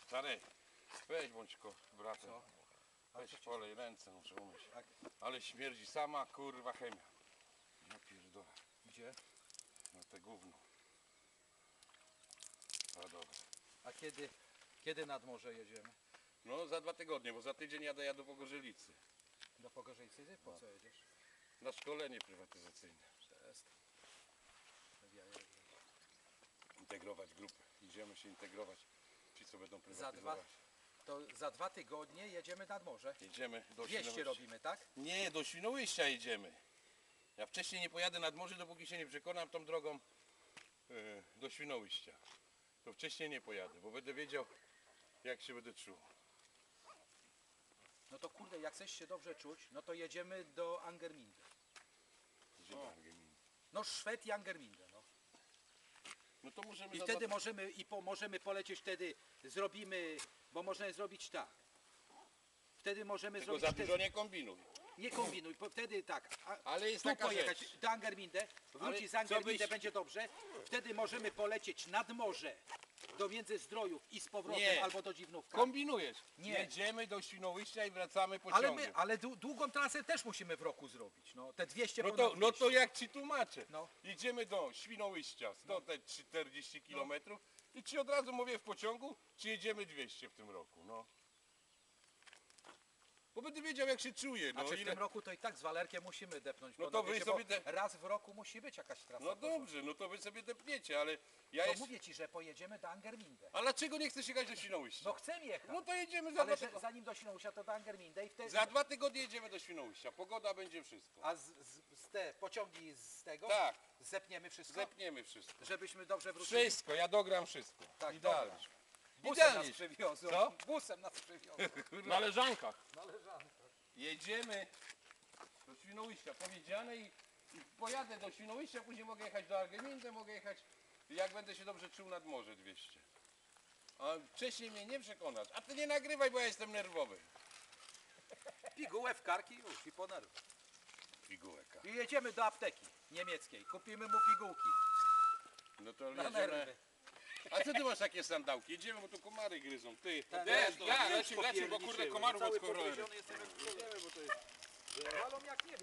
Stary, weź bądź bratem. Co? Weź polej ręce, muszę umyć. Tak. Ale śmierdzi sama kurwa chemia. Ja pierdolę. Gdzie? No te gówno. A dobra. A kiedy nad morze jedziemy? No za 2 tygodnie, bo za tydzień jadę do Pogorzylicy. Do Pogorzylicy? Po co jedziesz? Na szkolenie prywatyzacyjne. Przestań. Integrować grupę. Idziemy się integrować. Ci co będą Za prywatyzować. za 2 tygodnie jedziemy nad morze. Jedziemy do 200 Świnoujścia. robimy, tak? Nie, do Świnoujścia jedziemy. Ja wcześniej nie pojadę nad morze, dopóki się nie przekonam tą drogą do Świnoujścia. To wcześniej nie pojadę, bo będę wiedział, jak się będę czuł. No to kurde, jak chcesz się dobrze czuć, no to jedziemy do Angerminde. Gdzie do Angemini? No Szwed i Angerminde, no. No to możemy I za wtedy dwa- możemy polecieć wtedy, zrobimy, bo możemy zrobić tak. Wtedy możemy Tylko zrobić za dużo nie kombinuj. nie kombinuj, wtedy tak. Ale jest Tu taka pojechać rzecz. do Angerminde, Ale wrócić z co Angerminde, byś- będzie dobrze. Wtedy możemy polecieć nad morze do Międzyzdrojów i z powrotem Nie. albo do Dziwnówka. Kombinujesz. Nie. Jedziemy do Świnoujścia i wracamy Ale pociągiem. ale długą trasę też musimy w roku zrobić. No, te 200 No ponad to, no to 200. jak ci tłumaczę. No. Jedziemy do Świnoujścia, 140 km i ci od razu mówię w pociągu, czy jedziemy 200 w tym roku. No. Bo będę wiedział jak się czuję. No, Znaczy w ile... tym roku to i tak z Walerkiem musimy depnąć. No bo to no wy wiecie, sobie bo raz w roku musi być jakaś trasa. No porządna. dobrze, no to wy sobie depniecie, ale ja To jest... mówię ci, że pojedziemy do Angerminde. A dlaczego nie chcesz jechać do Świnoujścia? No chcę jechać. No to jedziemy za Ale 2 że, tygodnie. zanim do Świnoujścia to do Angerminde i wtedy... Za 2 tygodnie jedziemy do Świnoujścia. Pogoda będzie wszystko. A z te pociągi z tego? Tak. Zepniemy wszystko? Zepniemy wszystko. Żebyśmy dobrze wrócili. Wszystko, ja dogram wszystko. Tak, Idealnie. dobra. Busem Idealnie. nas przywiozą. Co? Busem nas przywiozą. Na leżankach. Jedziemy do Świnoujścia, powiedziane i pojadę do Świnoujścia, później mogę jechać do Argemindę, mogę jechać, jak będę się dobrze czuł nad morze 200. A wcześniej mnie nie przekonasz, a ty nie nagrywaj, bo ja jestem nerwowy. Pigułę w karki już i po nerwy. Pigułeka. I jedziemy do apteki niemieckiej. Kupimy mu pigułki No to na jedziemy. nerwy. A co ty masz takie sandałki? Jedziemy, bo tu komary gryzą. Ty, Wiesz, no, ja już lecimy, bo kurde komarów Cały od korolery. podwieziony jestem jak w cholerę, bo to jest... Walą jak nie wiem.